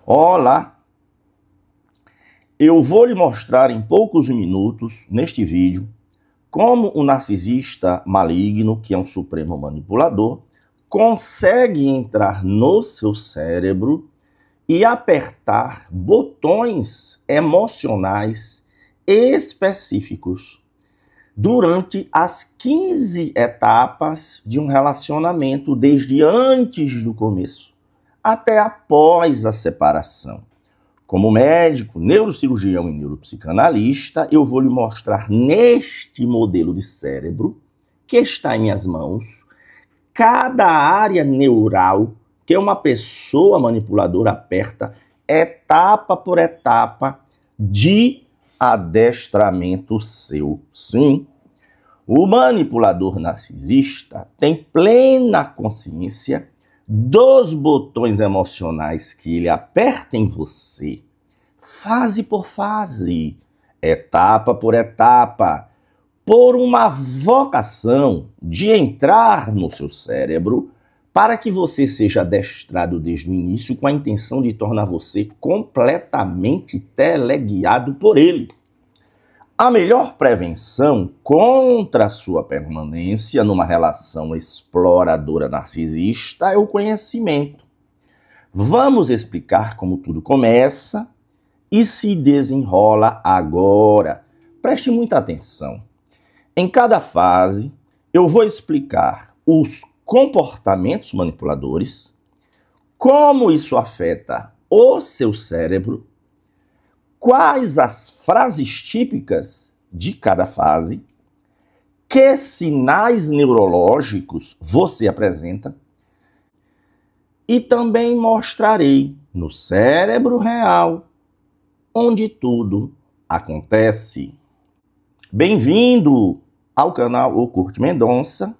Olá! Eu vou lhe mostrar em poucos minutos, neste vídeo, como o narcisista maligno, que é um supremo manipulador, consegue entrar no seu cérebro e apertar botões emocionais específicos durante as 15 etapas de um relacionamento, desde antes do começo até após a separação. Como médico, neurocirurgião e neuropsicanalista, eu vou lhe mostrar neste modelo de cérebro, que está em minhas mãos, cada área neural que uma pessoa manipuladora aperta, etapa por etapa, de adestramento seu. Sim, o manipulador narcisista tem plena consciência dos botões emocionais que ele aperta em você, fase por fase, etapa por etapa, por uma vocação de entrar no seu cérebro para que você seja adestrado desde o início com a intenção de tornar você completamente teleguiado por ele. A melhor prevenção contra a sua permanência numa relação exploradora narcisista é o conhecimento. Vamos explicar como tudo começa e se desenrola agora. Preste muita atenção. Em cada fase, eu vou explicar os comportamentos manipuladores, como isso afeta o seu cérebro, quais as frases típicas de cada fase, que sinais neurológicos você apresenta, e também mostrarei no cérebro real, onde tudo acontece. Bem-vindo ao canal O Curte Mendonça.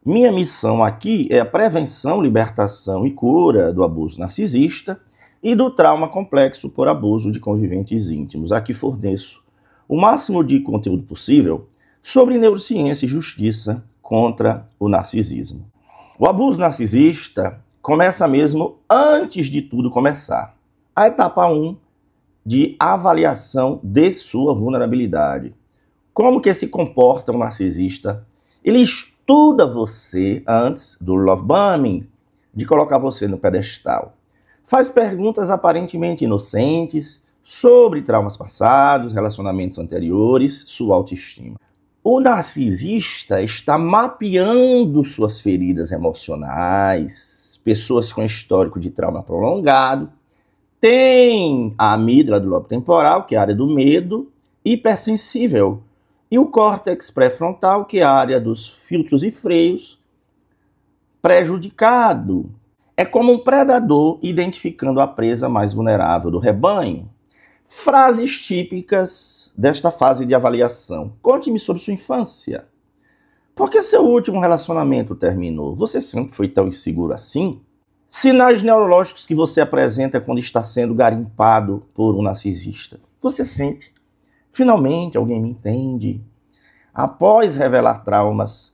Minha missão aqui é a prevenção, libertação e cura do abuso narcisista e do trauma complexo por abuso de conviventes íntimos. Aqui forneço o máximo de conteúdo possível sobre neurociência e justiça contra o narcisismo. O abuso narcisista começa mesmo antes de tudo começar. A etapa 1 de avaliação de sua vulnerabilidade. Como que se comporta um narcisista? Ele estuda você antes do love bombing, de colocar você no pedestal. Faz perguntas aparentemente inocentes sobre traumas passados, relacionamentos anteriores, sua autoestima. O narcisista está mapeando suas feridas emocionais, pessoas com histórico de trauma prolongado, tem a amígdala do lobo temporal, que é a área do medo, hipersensível, e o córtex pré-frontal, que é a área dos filtros e freios, prejudicado. É como um predador identificando a presa mais vulnerável do rebanho. Frases típicas desta fase de avaliação. Conte-me sobre sua infância. Por que seu último relacionamento terminou? Você sempre foi tão inseguro assim? Sinais neurológicos que você apresenta quando está sendo garimpado por um narcisista. Você sente: finalmente alguém me entende. Após revelar traumas,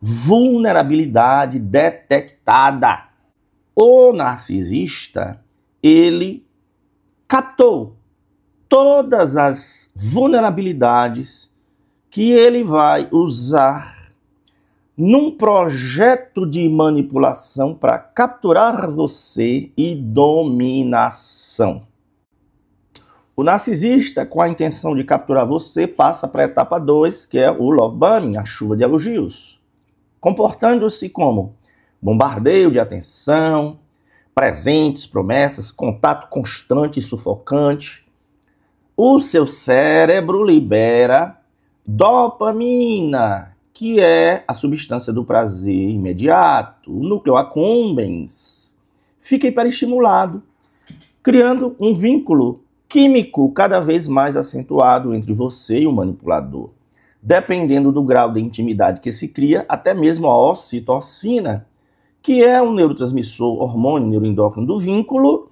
vulnerabilidade detectada. O narcisista, ele captou todas as vulnerabilidades que ele vai usar num projeto de manipulação para capturar você e dominação. O narcisista, com a intenção de capturar você, passa para a etapa 2, que é o love bombing, a chuva de elogios, comportando-se como bombardeio de atenção, presentes, promessas, contato constante e sufocante. O seu cérebro libera dopamina, que é a substância do prazer imediato. O núcleo accumbens fica hiperestimulado, criando um vínculo químico cada vez mais acentuado entre você e o manipulador. Dependendo do grau de intimidade que se cria, até mesmo a ocitocina, que é um neurotransmissor, hormônio neuroendócrino do vínculo,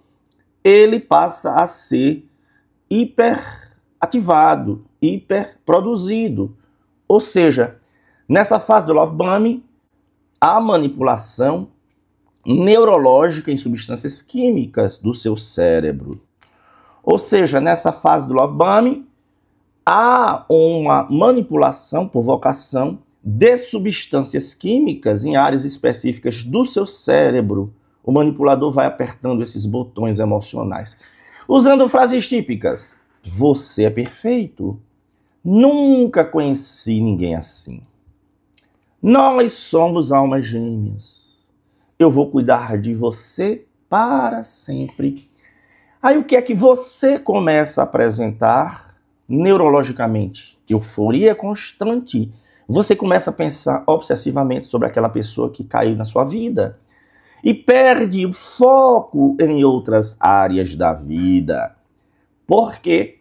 ele passa a ser hiperativado, hiperproduzido. Ou seja, nessa fase do love bombing, a manipulação neurológica em substâncias químicas do seu cérebro. Ou seja, nessa fase do love bombing, há uma manipulação por vocação de substâncias químicas em áreas específicas do seu cérebro. O manipulador vai apertando esses botões emocionais. Usando frases típicas. Você é perfeito. Nunca conheci ninguém assim. Nós somos almas gêmeas. Eu vou cuidar de você para sempre. Aí o que é que você começa a apresentar neurologicamente? Euforia constante. Você começa a pensar obsessivamente sobre aquela pessoa que caiu na sua vida e perde o foco em outras áreas da vida. Porque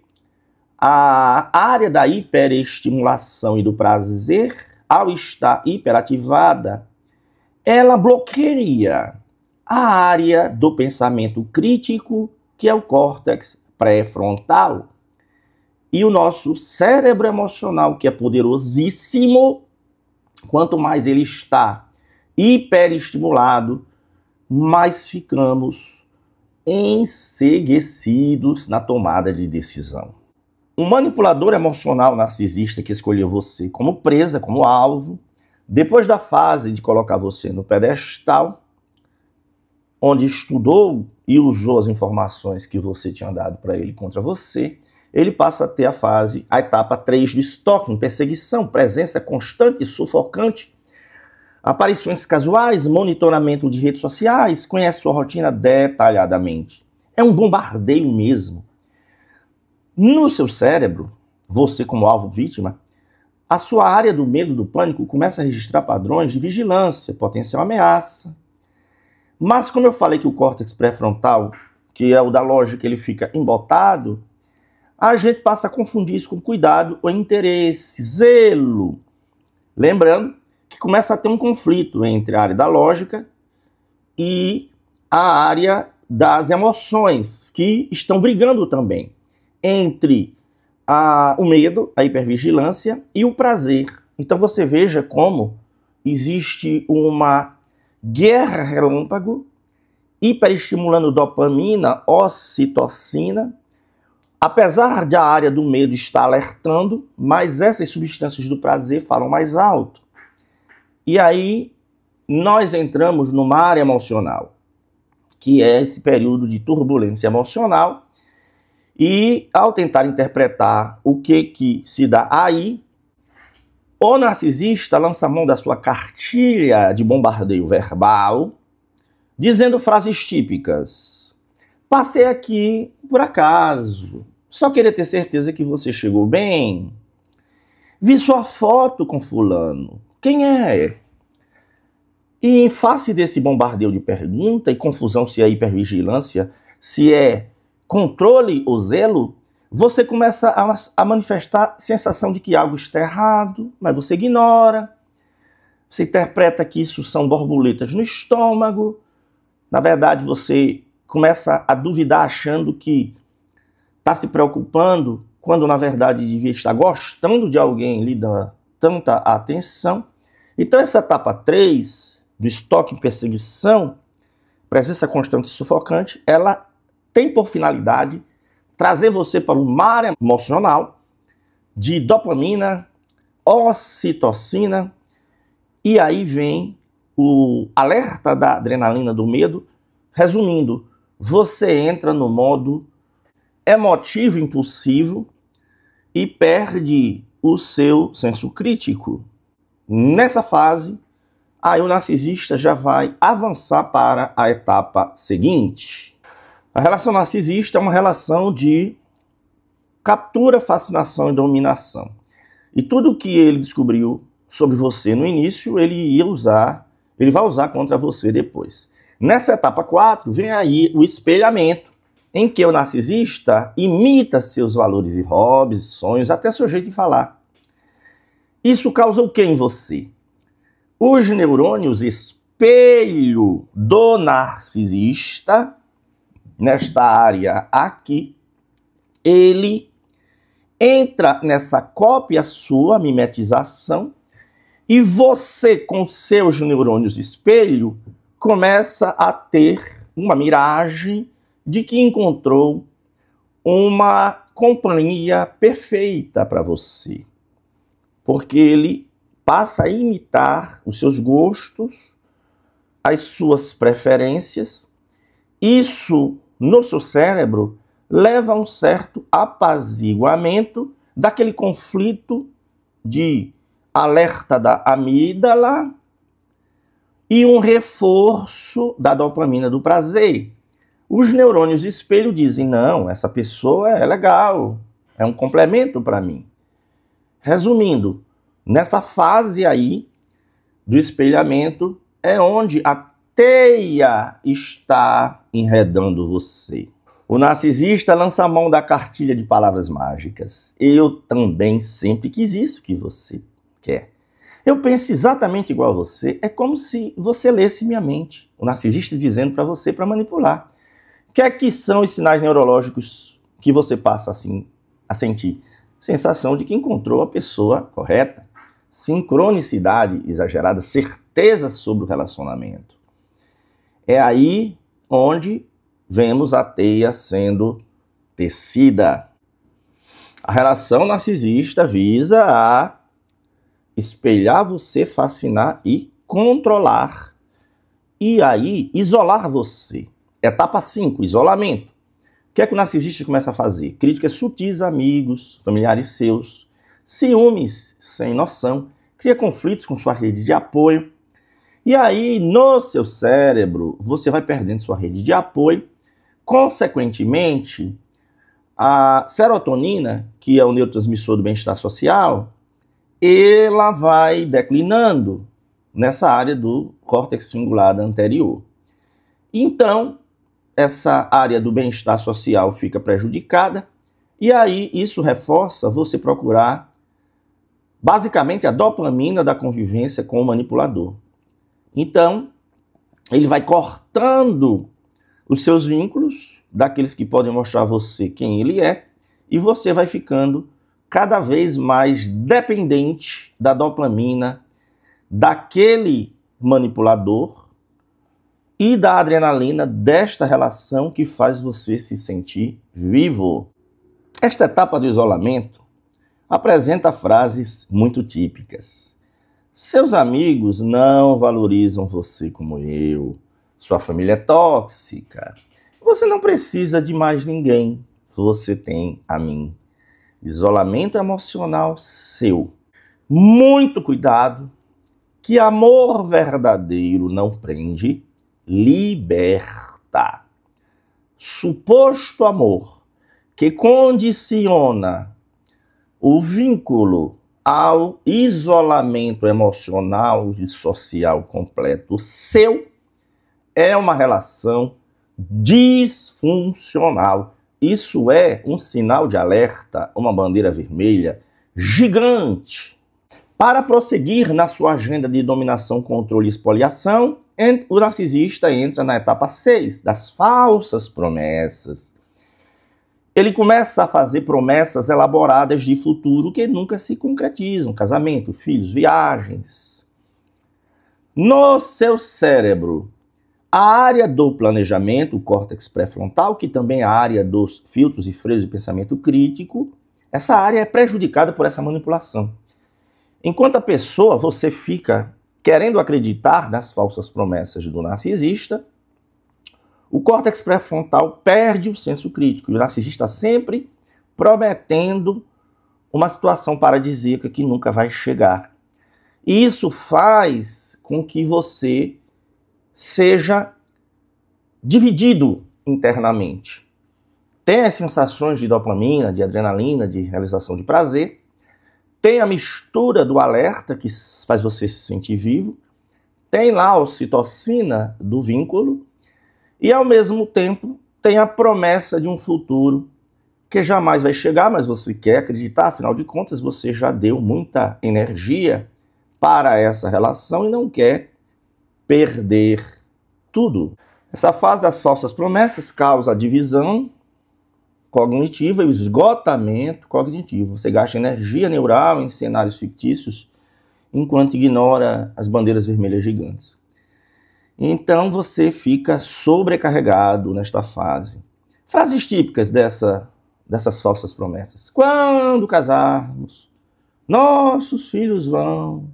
a área da hiperestimulação e do prazer, ao estar hiperativada, ela bloqueia a área do pensamento crítico, que é o córtex pré-frontal. E o nosso cérebro emocional, que é poderosíssimo, quanto mais ele está hiperestimulado, mais ficamos enceguecidos na tomada de decisão. Um manipulador emocional narcisista que escolheu você como presa, como alvo, depois da fase de colocar você no pedestal, onde estudou e usou as informações que você tinha dado para ele contra você, ele passa a ter a etapa 3 do stalking, perseguição, presença constante e sufocante, aparições casuais, monitoramento de redes sociais, conhece sua rotina detalhadamente. É um bombardeio mesmo. No seu cérebro, você como alvo vítima, a sua área do medo, do pânico, começa a registrar padrões de vigilância, potencial ameaça. Mas como eu falei que o córtex pré-frontal, que é o da lógica, ele fica embotado, a gente passa a confundir isso com cuidado ou interesse, zelo. Lembrando que começa a ter um conflito entre a área da lógica e a área das emoções, que estão brigando também, entre o medo, a hipervigilância e o prazer. Então você veja como existe uma guerra relâmpago, hiperestimulando dopamina, ocitocina, apesar de a área do medo estar alertando, mas essas substâncias do prazer falam mais alto. E aí nós entramos numa área emocional, que é esse período de turbulência emocional, e ao tentar interpretar o que se dá aí, o narcisista lança a mão da sua cartilha de bombardeio verbal, dizendo frases típicas. Passei aqui por acaso, só queria ter certeza que você chegou bem. Vi sua foto com fulano. Quem é? E em face desse bombardeio de pergunta e confusão se é hipervigilância, se é controle ou zelo, você começa a manifestar sensação de que algo está errado, mas você ignora. Você interpreta que isso são borboletas no estômago. Na verdade, você começa a duvidar achando que está se preocupando, quando na verdade devia estar gostando de alguém lhe dando tanta atenção. Então essa etapa 3 do stalking perseguição, presença constante e sufocante, ela tem por finalidade trazer você para um mar emocional de dopamina, ocitocina, e aí vem o alerta da adrenalina do medo. Resumindo, você entra no modo emotivo impulsivo e perde o seu senso crítico. Nessa fase, aí o narcisista já vai avançar para a etapa seguinte. A relação narcisista é uma relação de captura, fascinação e dominação. E tudo que ele descobriu sobre você no início, ele vai usar contra você depois. Nessa etapa 4, vem aí o espelhamento, em que o narcisista imita seus valores e hobbies, sonhos, até seu jeito de falar. Isso causa o que em você? Os neurônios espelho do narcisista, nesta área aqui, ele entra nessa cópia sua, mimetização, e você, com seus neurônios espelho, começa a ter uma miragem de que encontrou uma companhia perfeita para você, porque ele passa a imitar os seus gostos, as suas preferências. Isso, no seu cérebro, leva a um certo apaziguamento daquele conflito de alerta da amígdala e um reforço da dopamina do prazer. Os neurônios espelho dizem, não, essa pessoa é legal, é um complemento para mim. Resumindo, nessa fase aí do espelhamento é onde a teia está enredando você. O narcisista lança a mão da cartilha de palavras mágicas. Eu também sempre quis isso que você quer. Eu penso exatamente igual a você. É como se você lesse minha mente. O narcisista dizendo para você para manipular. O que é que são os sinais neurológicos que você passa assim a sentir? Sensação de que encontrou a pessoa correta. Sincronicidade exagerada, certeza sobre o relacionamento. É aí onde vemos a teia sendo tecida. A relação narcisista visa a espelhar você, fascinar e controlar. E aí, isolar você. Etapa 5, isolamento. O que é que o narcisista começa a fazer? Críticas sutis a amigos, familiares seus, ciúmes sem noção, cria conflitos com sua rede de apoio. E aí, no seu cérebro, você vai perdendo sua rede de apoio. Consequentemente, a serotonina, que é o neurotransmissor do bem-estar social, ela vai declinando nessa área do córtex cingulado anterior. Então, essa área do bem-estar social fica prejudicada, e aí isso reforça você procurar, basicamente, a dopamina da convivência com o manipulador. Então, ele vai cortando os seus vínculos, daqueles que podem mostrar a você quem ele é, e você vai ficando cada vez mais dependente da dopamina daquele manipulador e da adrenalina desta relação que faz você se sentir vivo. Esta etapa do isolamento apresenta frases muito típicas. Seus amigos não valorizam você como eu. Sua família é tóxica. Você não precisa de mais ninguém. Você tem a mim. Isolamento emocional seu. Muito cuidado, que amor verdadeiro não prende, liberta. Suposto amor que condiciona o vínculo ao isolamento emocional e social completo seu é uma relação disfuncional. Isso é um sinal de alerta, uma bandeira vermelha gigante. Para prosseguir na sua agenda de dominação, controle e expoliação, o narcisista entra na etapa 6, das falsas promessas. Ele começa a fazer promessas elaboradas de futuro que nunca se concretizam. Casamento, filhos, viagens. No seu cérebro, a área do planejamento, o córtex pré-frontal, que também é a área dos filtros e freios de pensamento crítico, essa área é prejudicada por essa manipulação. Enquanto a pessoa, você fica querendo acreditar nas falsas promessas do narcisista, o córtex pré-frontal perde o senso crítico. E o narcisista sempre prometendo uma situação paradisíaca que nunca vai chegar. E isso faz com que você seja dividido internamente. Tem as sensações de dopamina, de adrenalina, de realização de prazer. Tem a mistura do alerta, que faz você se sentir vivo. Tem lá a ocitocina do vínculo. E, ao mesmo tempo, tem a promessa de um futuro que jamais vai chegar, mas você quer acreditar. Afinal de contas, você já deu muita energia para essa relação e não quer perder tudo. Essa fase das falsas promessas causa a divisão cognitiva e o esgotamento cognitivo. Você gasta energia neural em cenários fictícios enquanto ignora as bandeiras vermelhas gigantes. Então você fica sobrecarregado nesta fase. Frases típicas dessas falsas promessas. Quando casarmos, nossos filhos vão.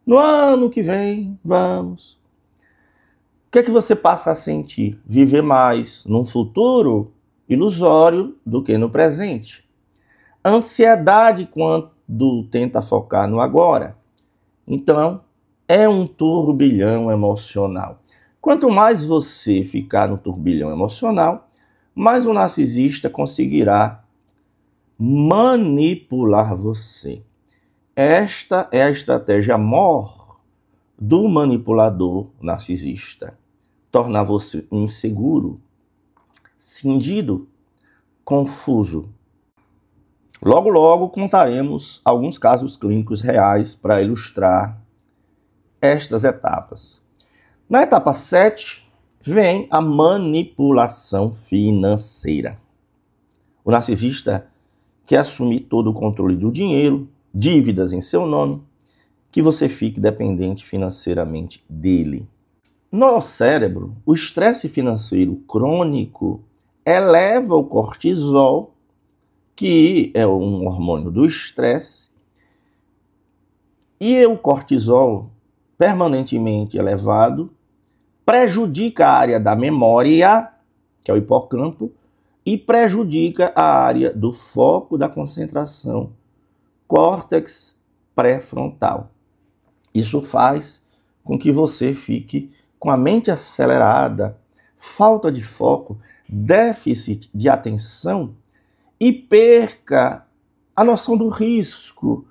No ano que vem, vamos. O que é que você passa a sentir? Viver mais num futuro ilusório do que no presente. Ansiedade quando tenta focar no agora. Então, é um turbilhão emocional. Quanto mais você ficar no turbilhão emocional, mais o narcisista conseguirá manipular você. Esta é a estratégia maior do manipulador narcisista. Tornar você inseguro, cindido, confuso. Logo, logo contaremos alguns casos clínicos reais para ilustrar estas etapas. Na etapa 7, vem a manipulação financeira. O narcisista quer assumir todo o controle do dinheiro, dívidas em seu nome, que você fique dependente financeiramente dele. No cérebro, o estresse financeiro crônico eleva o cortisol, que é um hormônio do estresse, e o cortisol permanentemente elevado prejudica a área da memória, que é o hipocampo, e prejudica a área do foco da concentração, córtex pré-frontal. Isso faz com que você fique com a mente acelerada, falta de foco, déficit de atenção e perca a noção do risco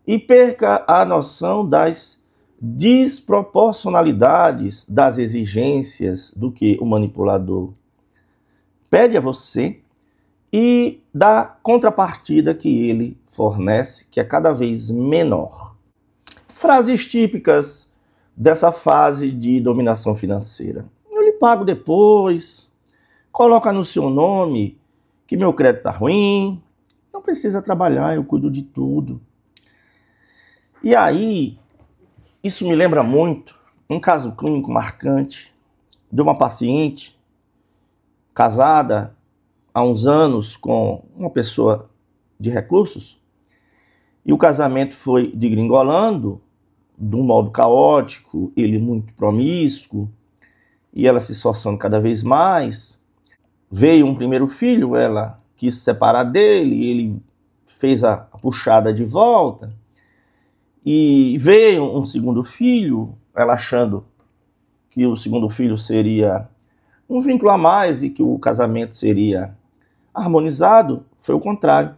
e perca a noção das desproporcionalidades das exigências do que o manipulador pede a você e da contrapartida que ele fornece, que é cada vez menor. Frases típicas dessa fase de dominação financeira. Eu lhe pago depois, coloca no seu nome que meu crédito está ruim, não precisa trabalhar, eu cuido de tudo. E aí, isso me lembra muito um caso clínico marcante de uma paciente casada há uns anos com uma pessoa de recursos e o casamento foi degringolando de um modo caótico, ele muito promíscuo e ela se esforçando cada vez mais. Veio um primeiro filho, ela quis se separar dele, ele fez a puxada de volta. E veio um segundo filho, ela achando que o segundo filho seria um vínculo a mais e que o casamento seria harmonizado, foi o contrário.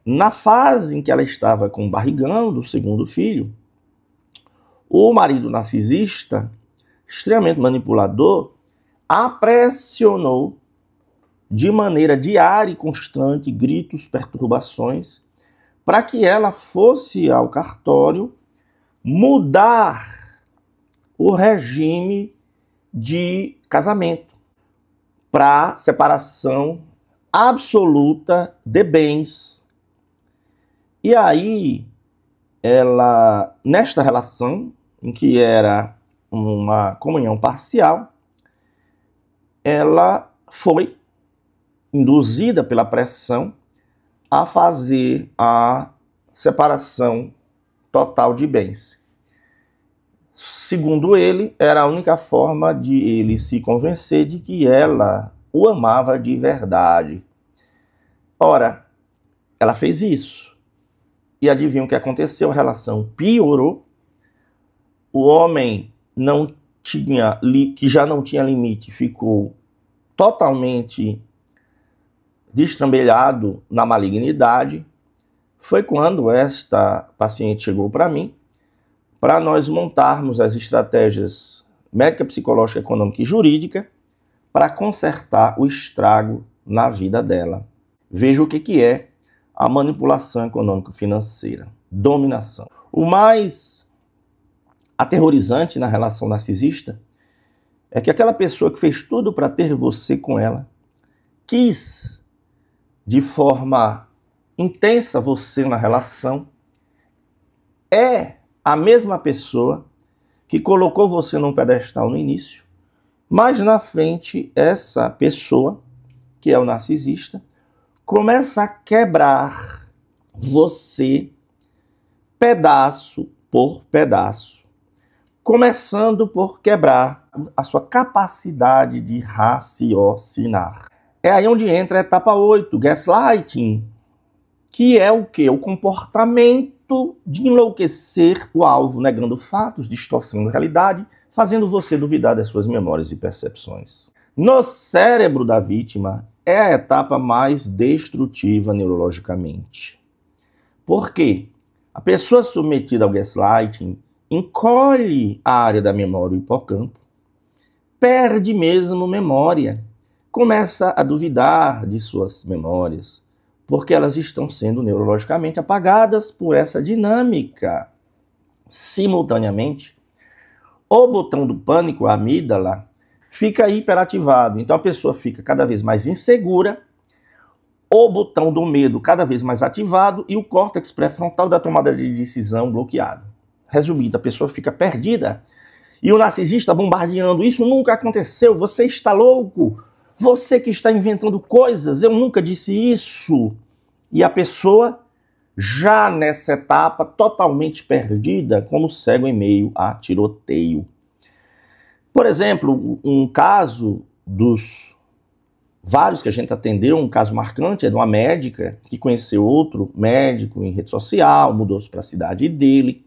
Na fase em que ela estava com o barrigão do segundo filho, o marido narcisista, extremamente manipulador, a pressionou de maneira diária e constante, gritos, perturbações, para que ela fosse ao cartório mudar o regime de casamento para separação absoluta de bens. E aí, ela, nesta relação, em que era uma comunhão parcial, ela foi induzida pela pressão a fazer a separação total de bens. Segundo ele, era a única forma de ele se convencer de que ela o amava de verdade. Ora, ela fez isso. E adivinha o que aconteceu? A relação piorou. O homem que já não tinha limite, ficou totalmente destrambelhado na malignidade. Foi quando esta paciente chegou para mim, para nós montarmos as estratégias médica, psicológica, econômica e jurídica para consertar o estrago na vida dela. Veja o que é a manipulação econômico-financeira, dominação. O mais aterrorizante na relação narcisista é que aquela pessoa que fez tudo para ter você com ela, quis de forma intensa você na relação, é a mesma pessoa que colocou você num pedestal no início, mas na frente essa pessoa, que é o narcisista, começa a quebrar você pedaço por pedaço, começando por quebrar a sua capacidade de raciocinar. É aí onde entra a etapa 8, gaslighting, que é o quê? O comportamento de enlouquecer o alvo, negando fatos, distorcendo a realidade, fazendo você duvidar das suas memórias e percepções. No cérebro da vítima, é a etapa mais destrutiva neurologicamente. Por quê? A pessoa submetida ao gaslighting encolhe a área da memória, o hipocampo, perde mesmo memória, começa a duvidar de suas memórias, porque elas estão sendo neurologicamente apagadas por essa dinâmica. Simultaneamente, o botão do pânico, a amígdala, fica hiperativado. Então a pessoa fica cada vez mais insegura, o botão do medo cada vez mais ativado e o córtex pré-frontal da tomada de decisão bloqueado. Resumindo, a pessoa fica perdida e o narcisista bombardeando. Isso nunca aconteceu, você está louco, você que está inventando coisas, eu nunca disse isso. E a pessoa, já nessa etapa, totalmente perdida, como cego em meio a tiroteio. Por exemplo, um caso dos vários que a gente atendeu, um caso marcante é de uma médica que conheceu outro médico em rede social, mudou-se para a cidade dele,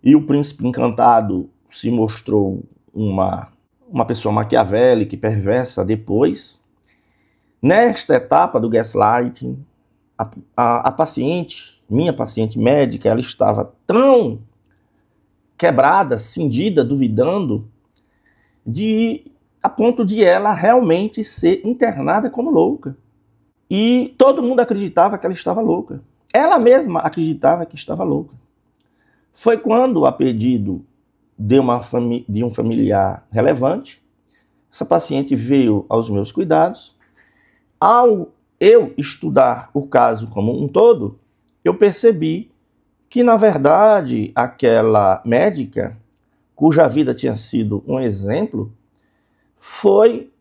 e o príncipe encantado se mostrou uma pessoa maquiavélica e perversa depois. Nesta etapa do gaslighting, a paciente, minha paciente médica, ela estava tão quebrada, cindida, duvidando, a ponto de ela realmente ser internada como louca. E todo mundo acreditava que ela estava louca. Ela mesma acreditava que estava louca. Foi quando, a pedido de um familiar relevante, essa paciente veio aos meus cuidados. Ao eu estudar o caso como um todo, eu percebi que, na verdade, aquela médica, cuja vida tinha sido um exemplo, foi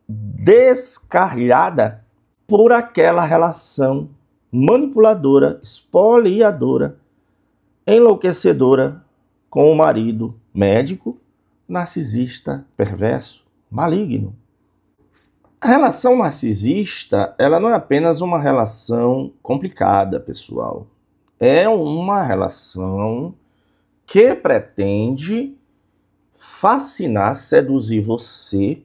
descarrilhada por aquela relação manipuladora, espoliadora, enlouquecedora com o marido médico, narcisista, perverso, maligno. A relação narcisista, ela não é apenas uma relação complicada, pessoal. É uma relação que pretende fascinar, seduzir você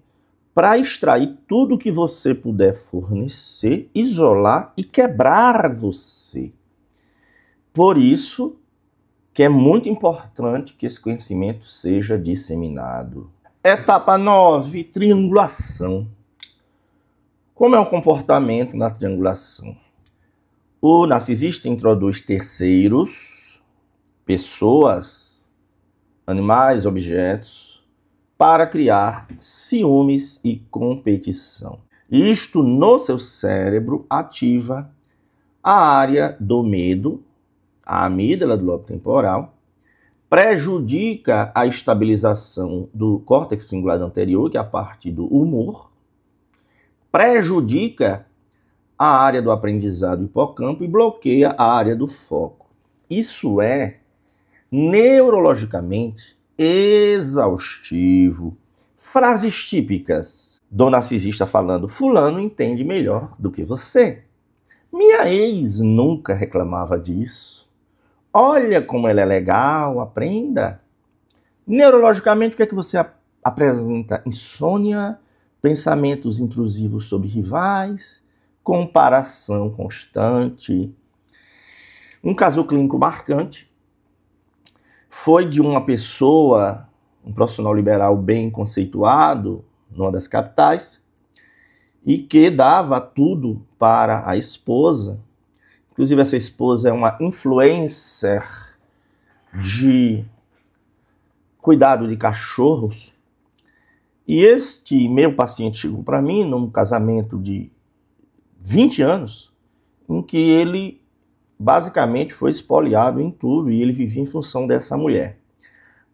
para extrair tudo que você puder fornecer, isolar e quebrar você. Por isso que é muito importante que esse conhecimento seja disseminado. Etapa 9, triangulação. Como é o comportamento na triangulação? O narcisista introduz terceiros, pessoas, animais, objetos, para criar ciúmes e competição. Isto no seu cérebro ativa a área do medo, a amígdala do lobo temporal, prejudica a estabilização do córtex cingulado anterior, que é a parte do humor, prejudica a área do aprendizado hipocampo e bloqueia a área do foco. Isso é neurologicamente exaustivo. Frases típicas do narcisista falando: fulano entende melhor do que você. Minha ex nunca reclamava disso. Olha como ela é legal, aprenda. Neurologicamente, o que é que você apresenta? Insônia, pensamentos intrusivos sobre rivais, comparação constante. Um caso clínico marcante foi de uma pessoa, um profissional liberal bem conceituado, numa das capitais, e que dava tudo para a esposa. Inclusive, essa esposa é uma influencer de cuidado de cachorros. E este meu paciente chegou para mim num casamento de 20 anos, em que ele basicamente foi espoliado em tudo e ele vivia em função dessa mulher.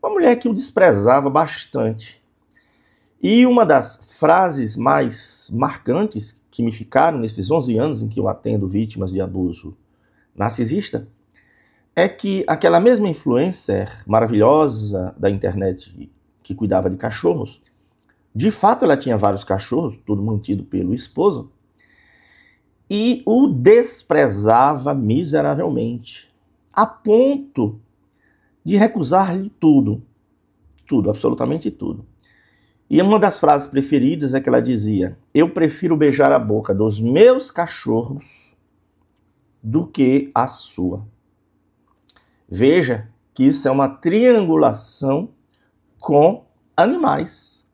uma mulher que o desprezava bastante. E uma das frases mais marcantes que me ficaram nesses 11 anos em que eu atendo vítimas de abuso narcisista é que aquela mesma influencer maravilhosa da internet que cuidava de cachorros, de fato ela tinha vários cachorros, tudo mantido pelo esposo, e o desprezava miseravelmente, a ponto de recusar-lhe tudo, absolutamente tudo. E uma das frases preferidas é que ela dizia: eu prefiro beijar a boca dos meus cachorros do que a sua. Veja que isso é uma triangulação com animais.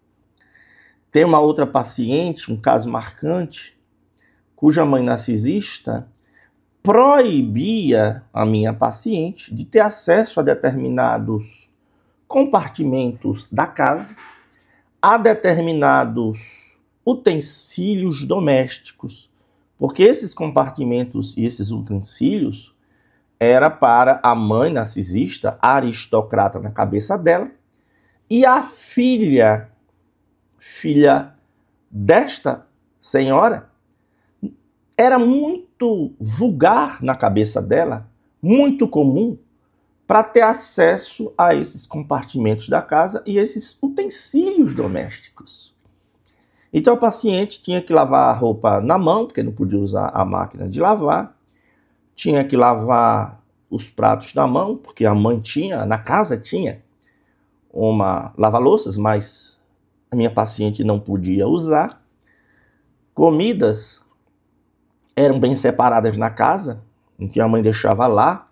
Tem uma outra paciente, um caso marcante, cuja mãe narcisista proibia a minha paciente de ter acesso a determinados compartimentos da casa, a determinados utensílios domésticos, porque esses compartimentos e esses utensílios era para a mãe narcisista, aristocrata na cabeça dela, e a filha desta senhora, era muito vulgar na cabeça dela, muito comum, para ter acesso a esses compartimentos da casa e esses utensílios domésticos. Então a paciente tinha que lavar a roupa na mão, porque não podia usar a máquina de lavar, tinha que lavar os pratos na mão, porque a mãe tinha, na casa tinha uma lava-louças, mas a minha paciente não podia usar. Comidas eram bem separadas na casa, em que a mãe deixava lá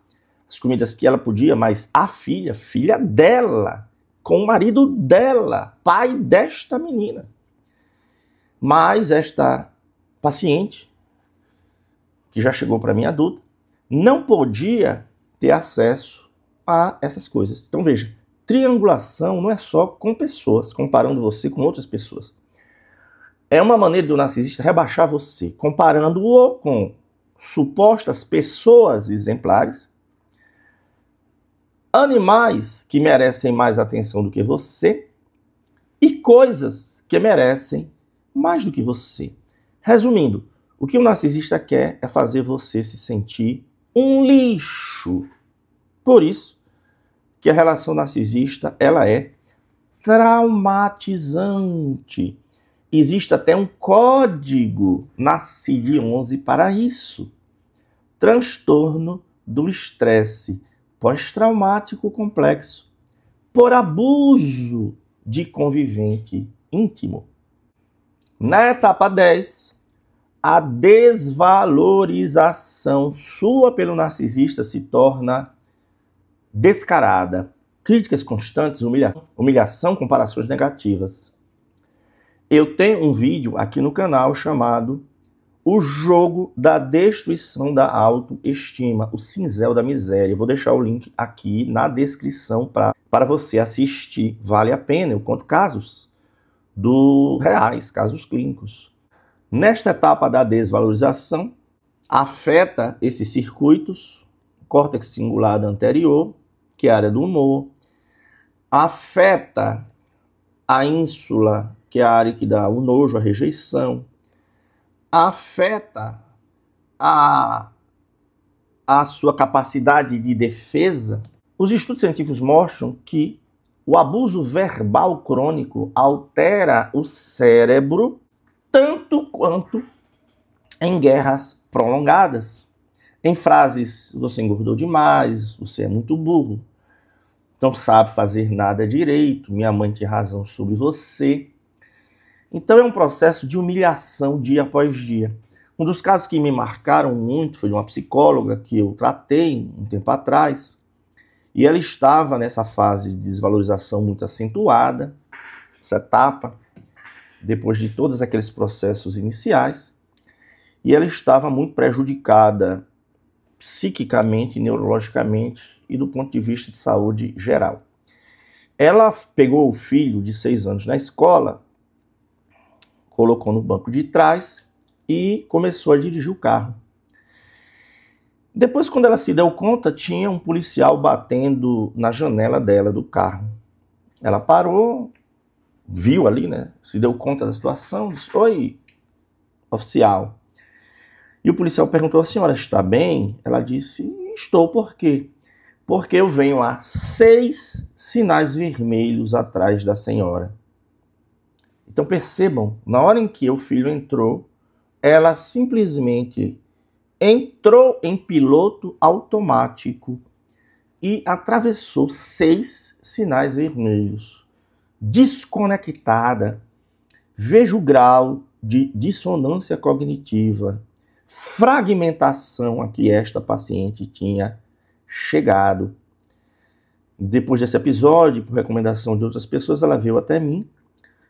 as comidas que ela podia, mas a filha dela, com o marido dela, pai desta menina. Mas esta paciente, que já chegou para mim adulta, não podia ter acesso a essas coisas. Então veja, triangulação não é só com pessoas, comparando você com outras pessoas. É uma maneira do narcisista rebaixar você, comparando-o com supostas pessoas exemplares, animais que merecem mais atenção do que você e coisas que merecem mais do que você. Resumindo, o que o narcisista quer é fazer você se sentir um lixo. Por isso que a relação narcisista, ela é traumatizante. Existe até um código na CID-11 para isso. Transtorno do estresse pós-traumático complexo por abuso de convivente íntimo. Na etapa 10, a desvalorização sua pelo narcisista se torna descarada. Críticas constantes, humilhação, comparações negativas. Eu tenho um vídeo aqui no canal chamado O Jogo da Destruição da Autoestima, o Cinzel da Miséria. Eu vou deixar o link aqui na descrição para você assistir. Vale a pena, eu conto casos reais, casos clínicos. Nesta etapa da desvalorização, afeta esses circuitos, córtex cingulado anterior, que é a área do humor, afeta a ínsula, que é a área que dá o nojo, a rejeição, afeta a sua capacidade de defesa. Os estudos científicos mostram que o abuso verbal crônico altera o cérebro tanto quanto em guerras prolongadas. Em frases, você engordou demais, você é muito burro, não sabe fazer nada direito, minha mãe tem razão sobre você. Então é um processo de humilhação dia após dia. Um dos casos que me marcaram muito foi de uma psicóloga que eu tratei um tempo atrás, e ela estava nessa fase de desvalorização muito acentuada, essa etapa, depois de todos aqueles processos iniciais, e ela estava muito prejudicada psiquicamente, neurologicamente e do ponto de vista de saúde geral. Ela pegou o filho de 6 anos na escola, colocou no banco de trás e começou a dirigir o carro. Depois, quando ela se deu conta, tinha um policial batendo na janela dela do carro. Ela parou, viu ali, né? Se deu conta da situação, disse: oi, oficial. E o policial perguntou: a senhora está bem? Ela disse: estou, por quê? Porque eu venho a 6 sinais vermelhos atrás da senhora. Então percebam, na hora em que o filho entrou, ela simplesmente entrou em piloto automático e atravessou 6 sinais vermelhos. Desconectada. Veja o grau de dissonância cognitiva, fragmentação a que esta paciente tinha chegado. Depois desse episódio, por recomendação de outras pessoas, ela veio até mim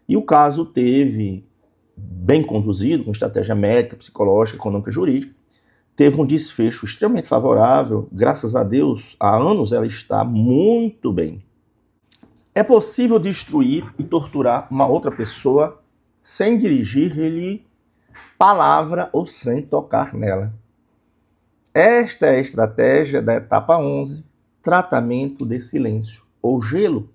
e o caso teve, bem conduzido, com estratégia médica, psicológica, econômica, jurídica, teve um desfecho extremamente favorável. Graças a Deus, há anos ela está muito bem. É possível destruir e torturar uma outra pessoa sem dirigir-lhe palavra ou sem tocar nela. Esta é a estratégia da etapa 11, tratamento de silêncio ou gelo.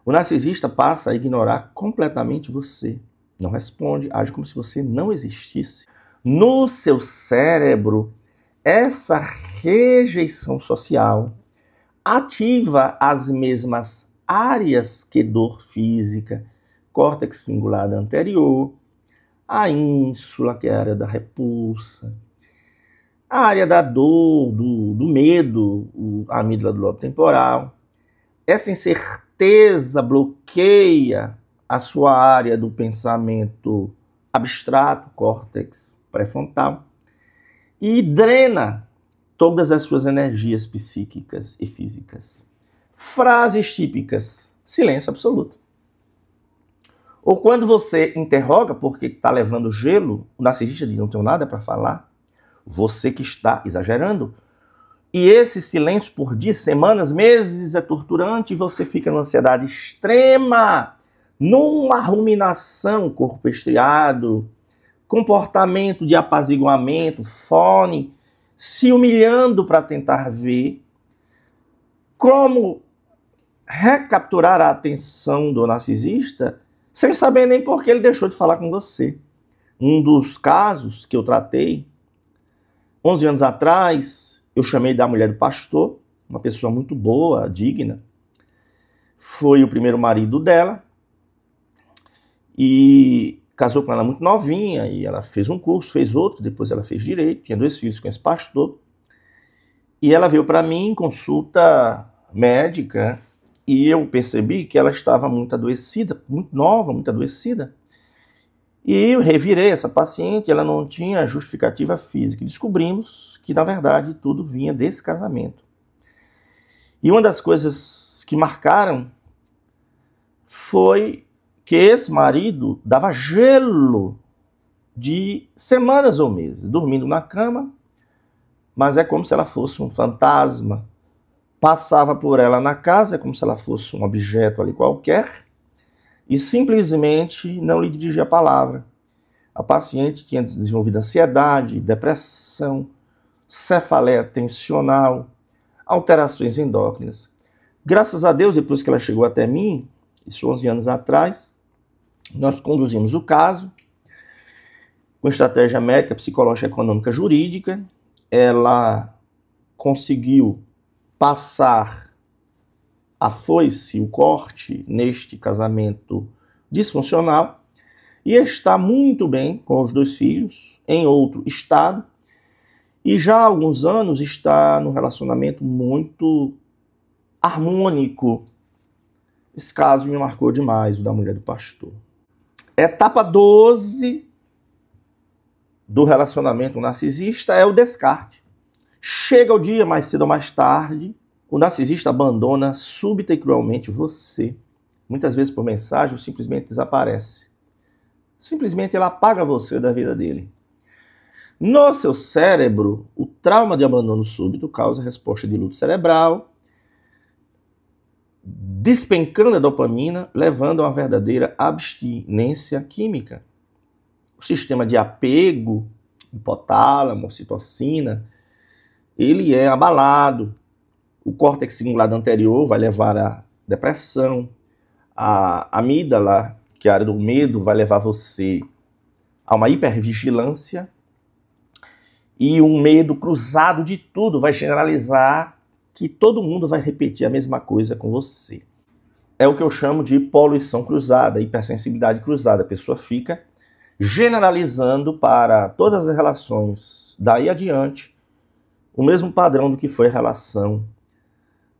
O narcisista passa a ignorar completamente você. Não responde, age como se você não existisse. No seu cérebro, essa rejeição social ativa as mesmas áreas que dor física, córtex cingulado anterior, a ínsula, que é a área da repulsa, a área da dor, do medo, a amígdala do lobo temporal. Essa incerteza bloqueia a sua área do pensamento abstrato, córtex pré-frontal, e drena todas as suas energias psíquicas e físicas. Frases típicas: silêncio absoluto. Ou quando você interroga por que está levando gelo, o narcisista diz: não tenho nada para falar. Você que está exagerando. E esse silêncio por dias, semanas, meses é torturante e você fica numa ansiedade extrema, numa ruminação, corpo estriado, comportamento de apaziguamento, fone, se humilhando para tentar ver como recapturar a atenção do narcisista sem saber nem por que ele deixou de falar com você. Um dos casos que eu tratei, 11 anos atrás, eu chamei da mulher do pastor, uma pessoa muito boa, digna. Foi o primeiro marido dela e casou com ela muito novinha, e ela fez um curso, fez outro, depois ela fez direito, tinha 2 filhos com esse pastor. E ela veio para mim em consulta médica e eu percebi que ela estava muito adoecida, muito nova, muito adoecida. E eu revirei essa paciente, ela não tinha justificativa física. E descobrimos que, na verdade, tudo vinha desse casamento. E uma das coisas que marcaram foi que esse marido dava gelo de semanas ou meses, dormindo na cama, mas é como se ela fosse um fantasma. Passava por ela na casa, é como se ela fosse um objeto ali qualquer, e simplesmente não lhe dirigia a palavra. A paciente tinha desenvolvido ansiedade, depressão, cefaleia tensional, alterações endócrinas. Graças a Deus, depois que ela chegou até mim, isso 11 anos atrás, nós conduzimos o caso com estratégia médica, psicológica, econômica, jurídica. Ela conseguiu passar a foice, o corte, neste casamento disfuncional e está muito bem com os 2 filhos, em outro estado, e já há alguns anos está num relacionamento muito harmônico. Esse caso me marcou demais, o da mulher do pastor. Etapa 12 do relacionamento narcisista é o descarte. Chega o dia, mais cedo ou mais tarde, o narcisista abandona súbita e cruelmente você. Muitas vezes por mensagem ou simplesmente desaparece. Simplesmente ele apaga você da vida dele. No seu cérebro, o trauma de abandono súbito causa resposta de luto cerebral, despencando a dopamina, levando a uma verdadeira abstinência química. O sistema de apego, hipotálamo, ocitocina, ele é abalado. O córtex cingulado anterior vai levar a depressão, A amígdala, que é a área do medo, vai levar você a uma hipervigilância, e um medo cruzado de tudo vai generalizar que todo mundo vai repetir a mesma coisa com você. É o que eu chamo de poluição cruzada, hipersensibilidade cruzada. A pessoa fica generalizando para todas as relações daí adiante o mesmo padrão do que foi a relação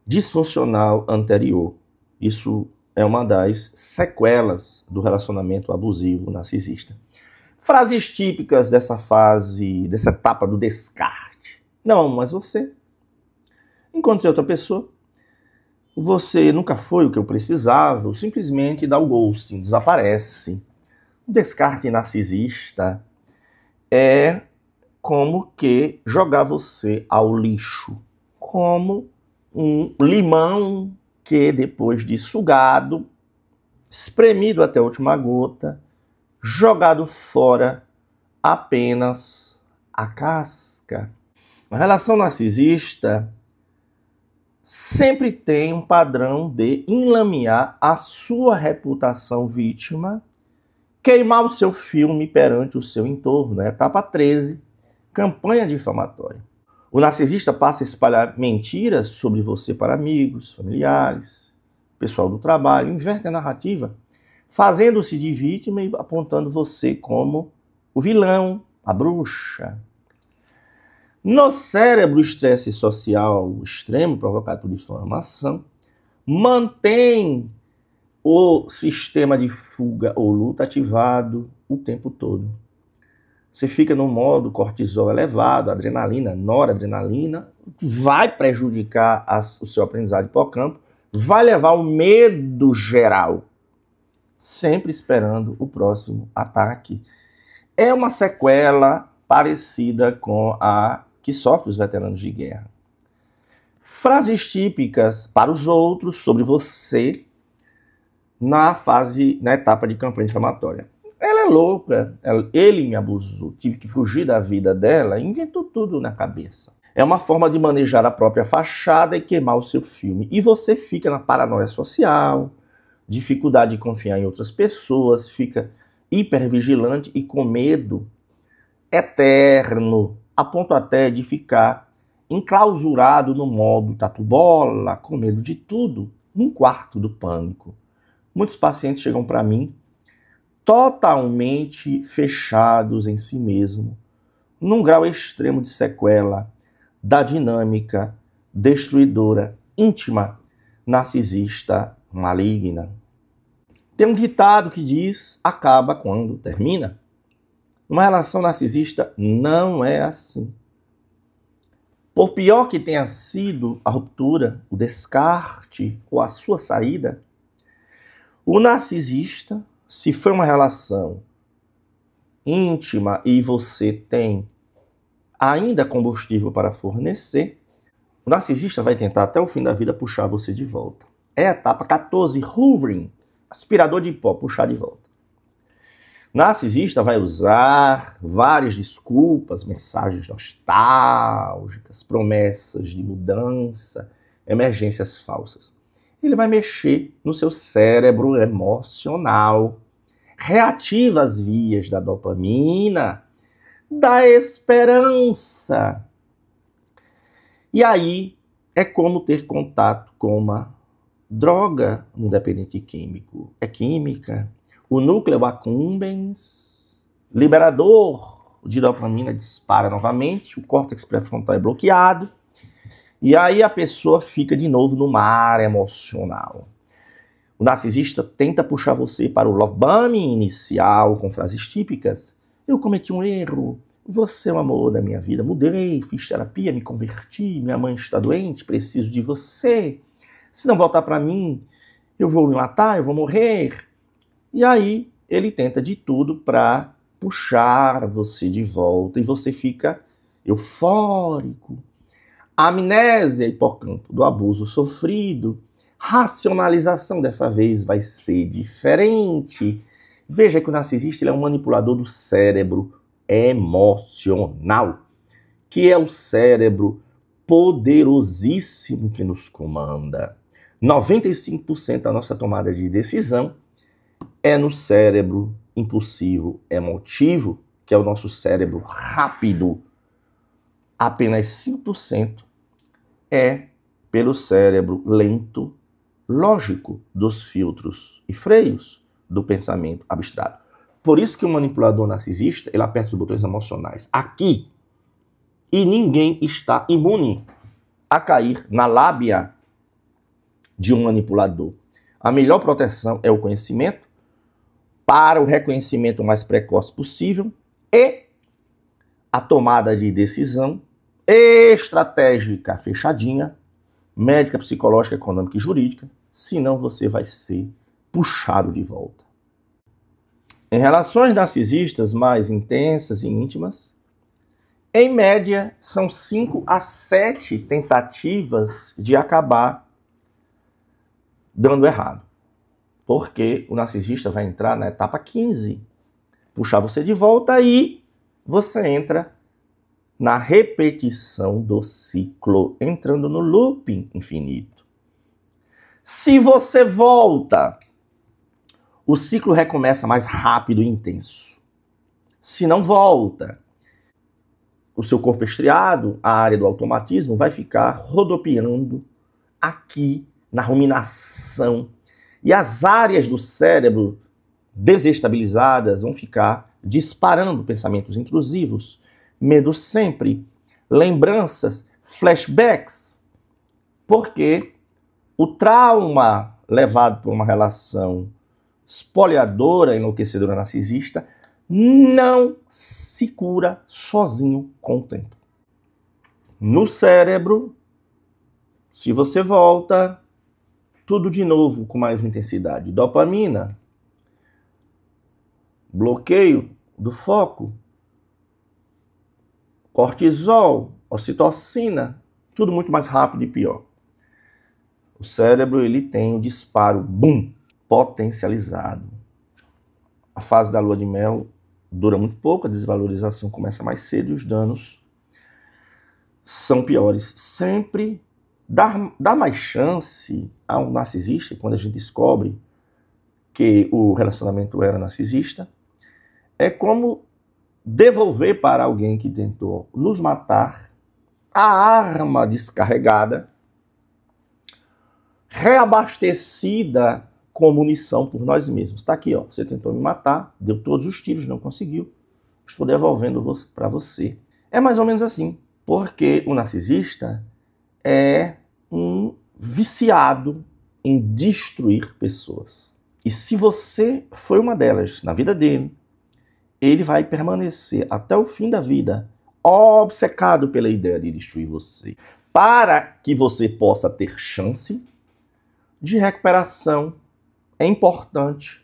disfuncional anterior. Isso é uma das sequelas do relacionamento abusivo narcisista. Frases típicas dessa fase, dessa etapa do descarte. Não, mas você. Encontrei outra pessoa. Você nunca foi o que eu precisava. Ou simplesmente dá o ghosting, desaparece. O descarte narcisista é como que jogar você ao lixo. Como um limão que, depois de sugado, espremido até a última gota, jogado fora apenas a casca. A relação narcisista sempre tem um padrão de enlamear a sua reputação vítima, queimar o seu filme perante o seu entorno. Etapa 13, campanha difamatória. O narcisista passa a espalhar mentiras sobre você para amigos, familiares, pessoal do trabalho, inverte a narrativa, fazendo-se de vítima e apontando você como o vilão, a bruxa. No cérebro, o estresse social extremo provocado por difamação mantém o sistema de fuga ou luta ativado o tempo todo. Você fica no modo cortisol elevado, adrenalina, noradrenalina, vai prejudicar o seu aprendizado hipocampo, vai levar ao medo geral, sempre esperando o próximo ataque. É uma sequela parecida com a que sofrem os veteranos de guerra. Frases típicas para os outros sobre você na etapa de campanha difamatória. Ela é louca, ele me abusou, tive que fugir da vida dela, inventou tudo na cabeça. É uma forma de manejar a própria fachada e queimar o seu filme. E você fica na paranoia social, dificuldade de confiar em outras pessoas, fica hipervigilante e com medo eterno, a ponto até de ficar enclausurado no modo tatu-bola, com medo de tudo, num quarto do pânico. Muitos pacientes chegam para mim totalmente fechados em si mesmo, num grau extremo de sequela da dinâmica destruidora, íntima, narcisista, maligna. Tem um ditado que diz: acaba quando termina. Uma relação narcisista não é assim. Por pior que tenha sido a ruptura, o descarte ou a sua saída, o narcisista, se foi uma relação íntima e você tem ainda combustível para fornecer, o narcisista vai tentar até o fim da vida puxar você de volta. É a etapa 14, hoovering, aspirador de pó, puxar de volta. O narcisista vai usar várias desculpas, mensagens nostálgicas, promessas de mudança, emergências falsas. Ele vai mexer no seu cérebro emocional, reativa as vias da dopamina, da esperança. E aí é como ter contato com uma droga no dependente químico. É química. O núcleo accumbens, liberador de dopamina, dispara novamente, o córtex pré-frontal é bloqueado, e aí a pessoa fica de novo no mar emocional. O narcisista tenta puxar você para o love bombing inicial, com frases típicas: eu cometi um erro, você é o amor da minha vida, mudei, fiz terapia, me converti, minha mãe está doente, preciso de você, se não voltar para mim, eu vou me matar, eu vou morrer. E aí ele tenta de tudo para puxar você de volta e você fica eufórico. A amnésia hipocampo do abuso sofrido, racionalização dessa vez vai ser diferente. Veja que o narcisista ele é um manipulador do cérebro emocional, que é o cérebro poderosíssimo que nos comanda. 95% da nossa tomada de decisão é no cérebro impulsivo emotivo, que é o nosso cérebro rápido. Apenas 5% é pelo cérebro lento, lógico, dos filtros e freios do pensamento abstrato. Por isso que o manipulador narcisista, ele aperta os botões emocionais aqui, e ninguém está imune a cair na lábia de um manipulador. A melhor proteção é o conhecimento, para o reconhecimento mais precoce possível, e a tomada de decisão estratégica fechadinha, médica, psicológica, econômica e jurídica, senão você vai ser puxado de volta. Em relações narcisistas mais intensas e íntimas, em média, são 5 a 7 tentativas de acabar dando errado. Porque o narcisista vai entrar na etapa 15, puxar você de volta e você entra na repetição do ciclo, entrando no looping infinito. Se você volta, o ciclo recomeça mais rápido e intenso. Se não volta, o seu corpo estriado, a área do automatismo, vai ficar rodopiando aqui na ruminação. E as áreas do cérebro desestabilizadas vão ficar disparando pensamentos intrusivos, medo sempre, lembranças, flashbacks. Porque o trauma levado por uma relação espoliadora, enlouquecedora, narcisista, não se cura sozinho com o tempo. No cérebro, se você volta, tudo de novo com mais intensidade. Dopamina, bloqueio do foco, cortisol, ocitocina, tudo muito mais rápido e pior. O cérebro, ele tem um disparo, boom, potencializado. A fase da lua de mel dura muito pouco, a desvalorização começa mais cedo e os danos são piores. Sempre dá mais chance ao narcisista, quando a gente descobre que o relacionamento era narcisista, é como devolver para alguém que tentou nos matar a arma descarregada, reabastecida com munição por nós mesmos. Está aqui, ó. Você tentou me matar, deu todos os tiros, não conseguiu. Estou devolvendo para você. É mais ou menos assim, porque o narcisista é um viciado em destruir pessoas. E se você foi uma delas na vida dele, ele vai permanecer até o fim da vida obcecado pela ideia de destruir você, para que você possa ter chance de recuperação. É importante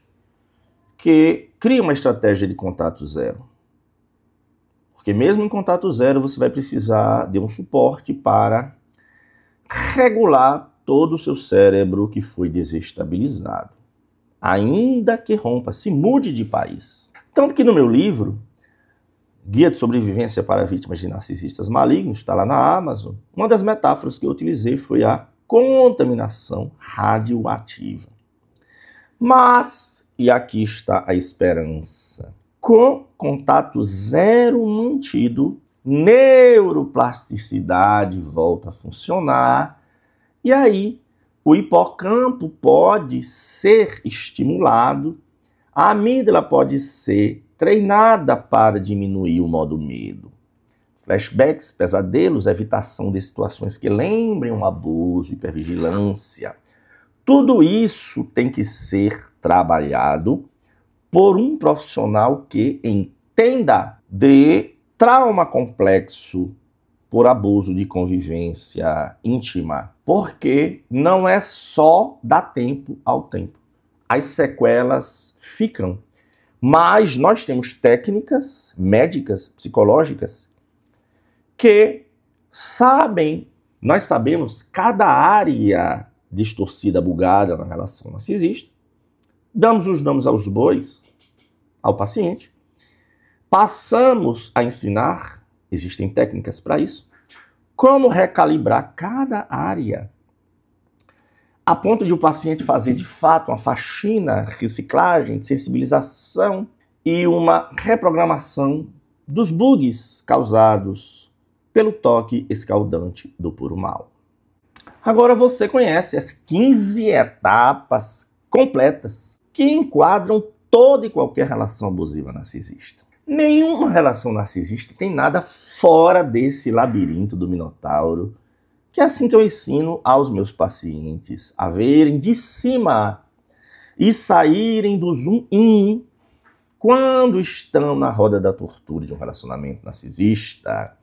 que crie uma estratégia de contato zero. Porque mesmo em contato zero, você vai precisar de um suporte para regular todo o seu cérebro que foi desestabilizado. Ainda que rompa, se mude de país. Tanto que no meu livro, Guia de Sobrevivência para Vítimas de Narcisistas Malignos, está lá na Amazon, uma das metáforas que eu utilizei foi a contaminação radioativa. Mas, e aqui está a esperança, com contato zero mantido, neuroplasticidade volta a funcionar, e aí o hipocampo pode ser estimulado, a amígdala pode ser treinada para diminuir o modo medo. Flashbacks, pesadelos, evitação de situações que lembrem um abuso, hipervigilância. Tudo isso tem que ser trabalhado por um profissional que entenda de trauma complexo por abuso de convivência íntima, porque não é só dar tempo ao tempo. As sequelas ficam, mas nós temos técnicas médicas, psicológicas, que nós sabemos cada área distorcida, bugada na relação narcisista, damos os nomes aos bois, ao paciente, passamos a ensinar, existem técnicas para isso, como recalibrar cada área. a ponto de o paciente fazer de fato uma faxina, reciclagem, sensibilização e uma reprogramação dos bugs causados pelo toque escaldante do puro mal. Agora você conhece as 15 etapas completas que enquadram toda e qualquer relação abusiva narcisista. Nenhuma relação narcisista tem nada fora desse labirinto do Minotauro, que é assim que eu ensino aos meus pacientes a verem de cima e saírem do zoom in quando estão na roda da tortura de um relacionamento narcisista.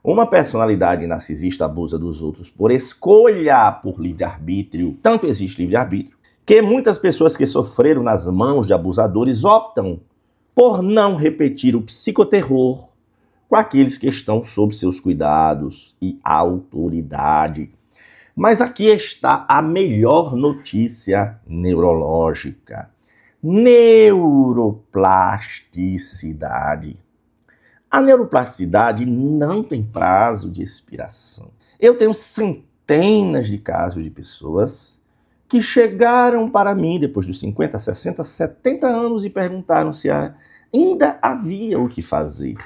Uma personalidade narcisista abusa dos outros por escolha, por livre-arbítrio. Tanto existe livre-arbítrio que muitas pessoas que sofreram nas mãos de abusadores optam por não repetir o psicoterror com aqueles que estão sob seus cuidados e autoridade. Mas aqui está a melhor notícia neurológica: neuroplasticidade. A neuroplasticidade não tem prazo de expiração. Eu tenho centenas de casos de pessoas que chegaram para mim depois dos 50, 60, 70 anos e perguntaram se ainda havia o que fazer.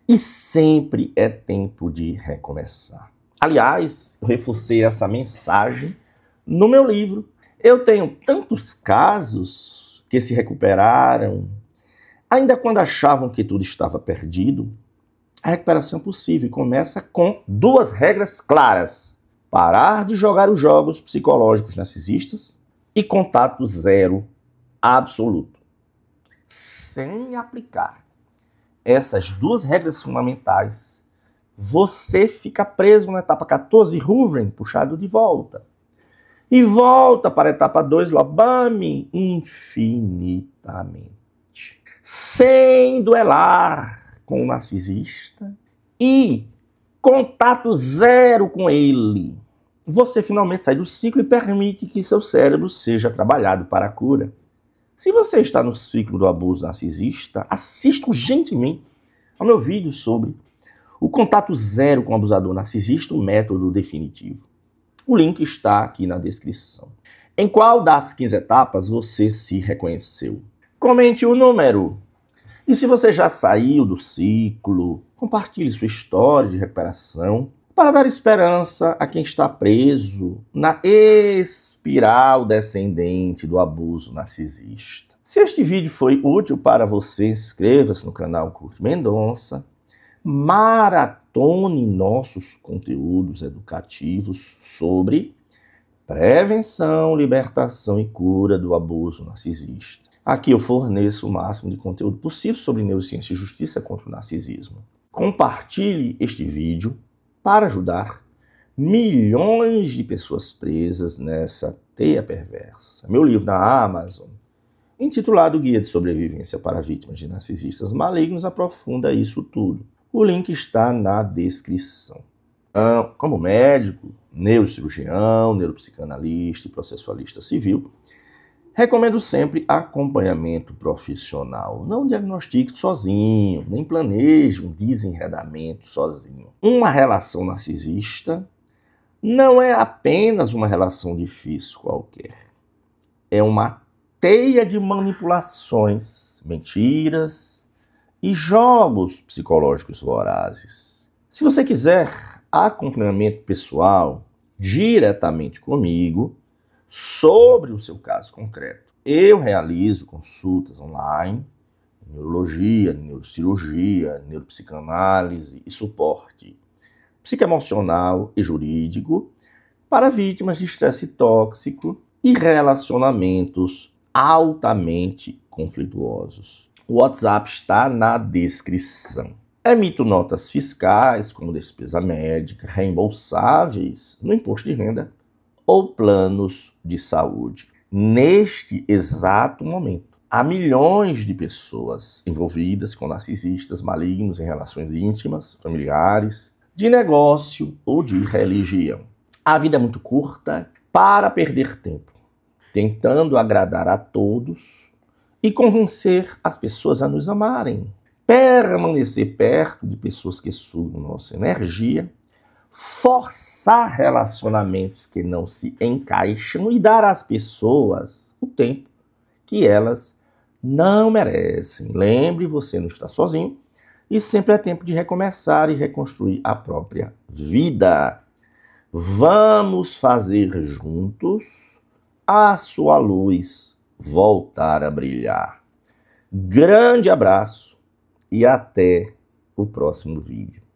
E sempre é tempo de recomeçar. Aliás, eu reforcei essa mensagem no meu livro. Eu tenho tantos casos que se recuperaram, ainda quando achavam que tudo estava perdido. A recuperação é possível e começa com 2 regras claras: parar de jogar os jogos psicológicos narcisistas e contato zero absoluto. Sem aplicar essas 2 regras fundamentais, você fica preso na etapa 14, hovering, puxado de volta. E volta para a etapa 2, love bombing, infinitamente. Sem duelar com o narcisista e contato zero com ele. Você finalmente sai do ciclo e permite que seu cérebro seja trabalhado para a cura. Se você está no ciclo do abuso narcisista, assista urgentemente ao meu vídeo sobre o contato zero com o abusador narcisista, o método definitivo. O link está aqui na descrição. Em qual das 15 etapas você se reconheceu? Comente o número. E se você já saiu do ciclo, compartilhe sua história de recuperação para dar esperança a quem está preso na espiral descendente do abuso narcisista. Se este vídeo foi útil para você, inscreva-se no canal Curto Mendonça, maratone nossos conteúdos educativos sobre prevenção, libertação e cura do abuso narcisista. Aqui eu forneço o máximo de conteúdo possível sobre neurociência e justiça contra o narcisismo. Compartilhe este vídeo para ajudar milhões de pessoas presas nessa teia perversa. Meu livro na Amazon, intitulado Guia de Sobrevivência para Vítimas de Narcisistas Malignos, aprofunda isso tudo. O link está na descrição. Como médico, neurocirurgião, neuropsicanalista e processualista civil, recomendo sempre acompanhamento profissional. Não diagnostique sozinho, nem planeje um desenredamento sozinho. Uma relação narcisista não é apenas uma relação difícil qualquer. É uma teia de manipulações, mentiras e jogos psicológicos vorazes. Se você quiser acompanhamento pessoal diretamente comigo sobre o seu caso concreto, eu realizo consultas online, neurologia, neurocirurgia, neuropsicanálise e suporte psicoemocional e jurídico para vítimas de estresse tóxico e relacionamentos altamente conflituosos. O WhatsApp está na descrição. Emito notas fiscais, como despesa médica, reembolsáveis no imposto de renda ou planos de saúde. Neste exato momento, há milhões de pessoas envolvidas com narcisistas malignos em relações íntimas, familiares, de negócio ou de religião. A vida é muito curta para perder tempo tentando agradar a todos e convencer as pessoas a nos amarem. Permanecer perto de pessoas que sugam nossa energia forçar relacionamentos que não se encaixam e dar às pessoas o tempo que elas não merecem. Lembre, você não está sozinho e sempre é tempo de recomeçar e reconstruir a própria vida. Vamos fazer juntos a sua luz voltar a brilhar. Grande abraço e até o próximo vídeo.